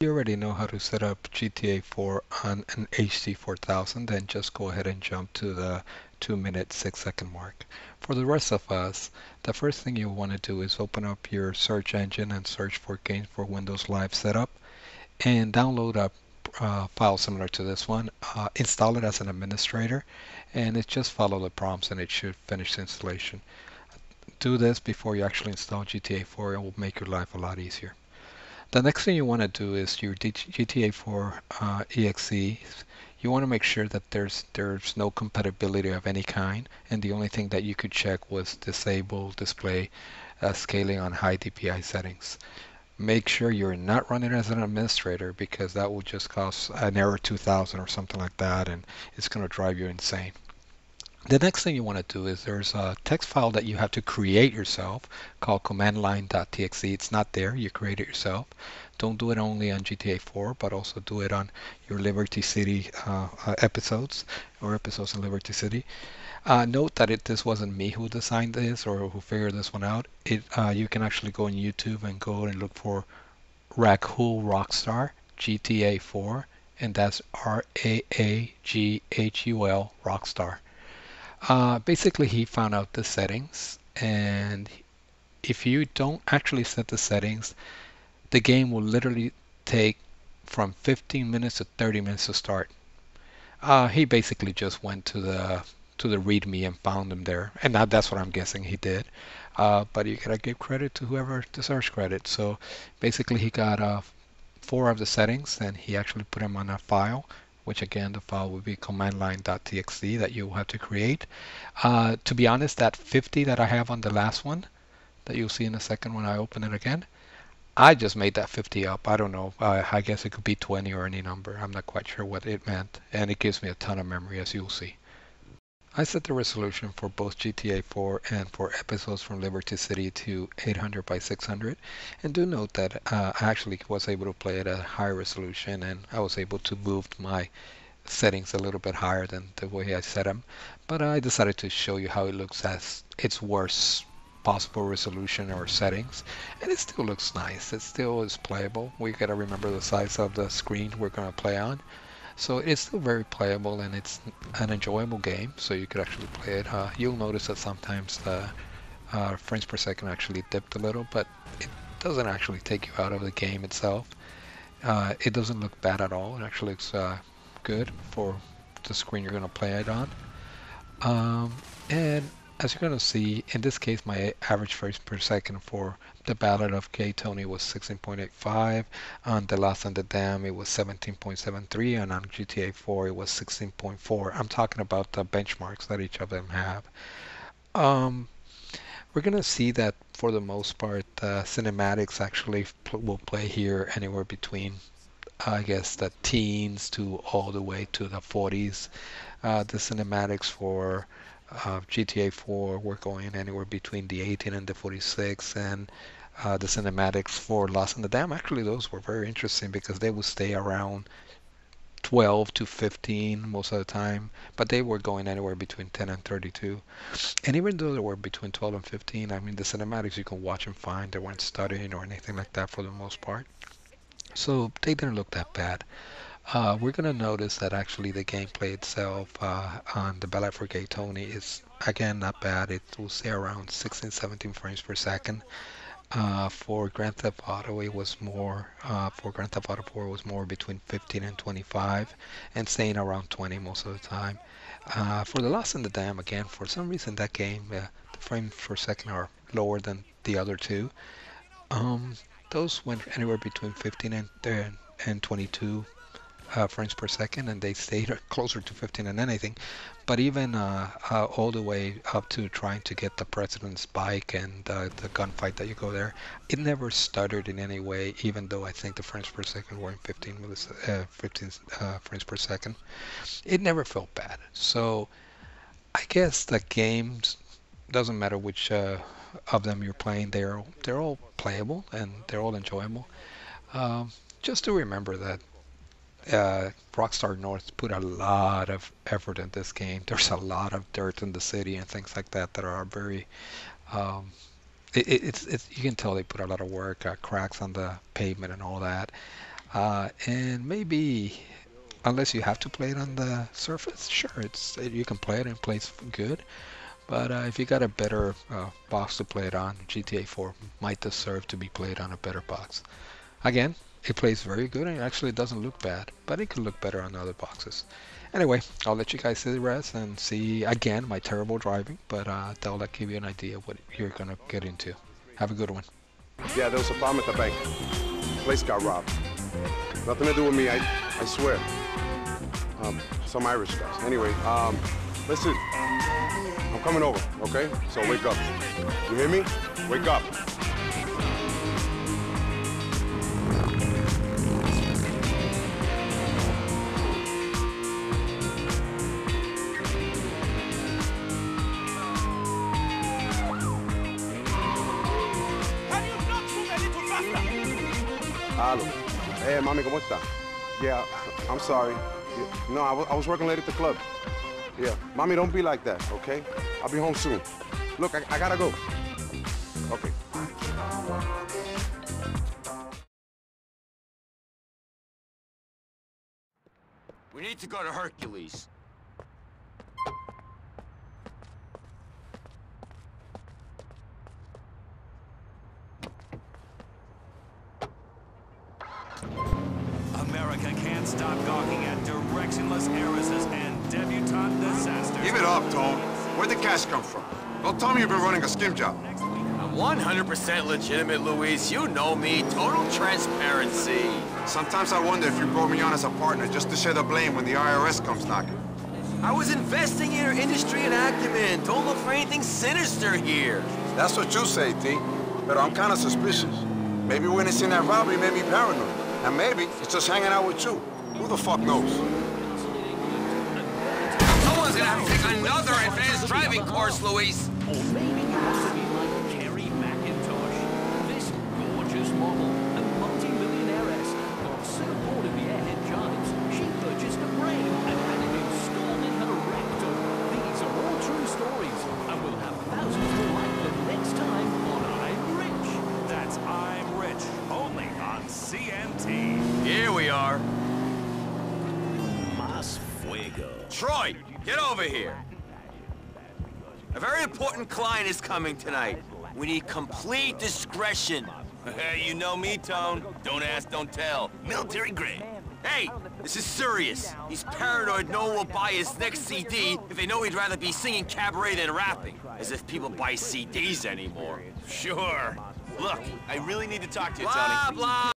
You already know how to set up GTA 4 on an HD 4000, then just go ahead and jump to the 2-minute 6-second mark. For the rest of us, the first thing you want to do is open up your search engine and search for Games for Windows Live Setup and download a file similar to this one. Install it as an administrator and it just follow the prompts and it should finish the installation. Do this before you actually install GTA 4. It will make your life a lot easier. The next thing you want to do is your GTA 4 exe. You want to make sure that there's no compatibility of any kind, and the only thing that you could check was disable display scaling on high DPI settings. Make sure you're not running as an administrator because that will just cause an error 2000 or something like that, and it's going to drive you insane. The next thing you want to do is there's a text file that you have to create yourself called commandline.txt. It's not there, you create it yourself. Don't do it only on GTA 4, but also do it on your Liberty City episodes or episodes in Liberty City. Note that this wasn't me who designed this or who figured this one out. You can actually go on YouTube and go and look for Raghul Rockstar GTA 4, and that's Raaghul Rockstar. Basically, he found out the settings, and if you don't actually set the settings, the game will literally take from 15 minutes to 30 minutes to start. He basically just went to the README and found them there, and that's what I'm guessing he did. But you gotta give credit to whoever deserves credit. So basically, he got 4 of the settings, and he actually put them on a file, which again, the file would be commandline.txt that you will have to create. To be honest, that 50 that I have on the last one, that you'll see in a second when I open it again, I just made that 50 up. I don't know. I guess it could be 20 or any number. I'm not quite sure what it meant. And it gives me a ton of memory, as you'll see. I set the resolution for both GTA 4 and for episodes from Liberty City to 800 by 600. And do note that I actually was able to play at a higher resolution and I was able to move my settings a little bit higher than the way I set them. But I decided to show you how it looks as its worst possible resolution or settings. And it still looks nice. It still is playable. We gotta remember the size of the screen we're gonna play on. So it's still very playable and it's an enjoyable game, so you could actually play it. You'll notice that sometimes the frames per second actually dipped a little, but it doesn't actually take you out of the game itself. It doesn't look bad at all. It actually looks good for the screen you're going to play it on. And as you're going to see, in this case, my average frames per second for the Ballad of Gay Tony was 16.85. On The Lost and the Dam, it was 17.73. And on GTA 4, it was 16.4. I'm talking about the benchmarks that each of them have. Um, we're going to see that for the most part, cinematics actually will play here anywhere between, I guess, the teens to all the way to the 40s. The cinematics for GTA 4 were going anywhere between the 18 and the 46, and the cinematics for Lost in the Dam, actually those were very interesting because they would stay around 12 to 15 most of the time, but they were going anywhere between 10 and 32. And even though they were between 12 and 15, I mean the cinematics you can watch them fine. They weren't stuttering or anything like that for the most part. So they didn't look that bad. We're going to notice that actually the gameplay itself on the Ballad for Gay Tony is again not bad. It will stay around 16, 17 frames per second. For Grand Theft Auto, it was more. For Grand Theft Auto 4, it was more between 15 and 25, and staying around 20 most of the time. For The Lost in the Dam, again, for some reason that game, the frames per second are lower than the other two. Um, those went anywhere between 15 and 22 frames per second, and they stayed closer to 15 than anything. But even all the way up to trying to get the president's bike and the gunfight that you go there, it never stuttered in any way, even though I think the frames per second were in 15 frames per second. It never felt bad. So I guess the games doesn't matter which of them you're playing, they're all playable and they're all enjoyable. Um, just to remember that Rockstar North put a lot of effort in this game. There's a lot of dirt in the city and things like that that are very. Um, it's you can tell they put a lot of work, cracks on the pavement and all that. And maybe unless you have to play it on the Surface, sure, you can play it and it plays good. But if you got a better box to play it on, GTA 4 might deserve to be played on a better box. Again, it plays very good and it actually doesn't look bad, but it could look better on other boxes. Anyway, I'll let you guys see the rest and see again my terrible driving, but that'll give you an idea of what you're gonna get into. Have a good one. Yeah, there was a problem at the bank. Place got robbed. Nothing to do with me, I swear. Some Irish guys. Anyway, listen, I'm coming over, okay? So wake up. You hear me? Wake up. Aló. Hey, mami, ¿cómo está? Yeah, I'm sorry. Yeah, no, I was working late at the club. Yeah, mommy, don't be like that, okay? I'll be home soon. Look, I gotta go. Okay. We need to go to Hercules. America can't stop gawking at directionless errors and debutante disasters. Give it up, Tone. Where'd the cash come from? Don't tell me you've been running a skim job. I'm 100% legitimate, Luis. You know me. Total transparency. Sometimes I wonder if you brought me on as a partner just to share the blame when the IRS comes knocking. I was investing in your industry and acumen. Don't look for anything sinister here. That's what you say, T. But I'm kind of suspicious. Maybe witnessing that robbery made me paranoid. And maybe it's just hanging out with you. Who the fuck knows? Someone's gonna have to take another advanced driving course, Luis. Or maybe you want to be like Kerry McIntosh. This gorgeous model and multi-millionairess got so bored of the airhead giants, she purchased a brain and had it installed in her rectum. These are all true stories, and we'll have thousands more like them next time on I'm Rich. That's I'm Rich, only on CNT. Here we are. Mas fuego. Troy, get over here. A very important client is coming tonight. We need complete discretion. You know me, Tone. Don't ask, don't tell. Military grade. Hey, this is serious. He's paranoid no one will buy his next CD if they know he'd rather be singing cabaret than rapping. As if people buy CDs anymore. Sure. Look, I really need to talk to you, Blah, Tony. blah,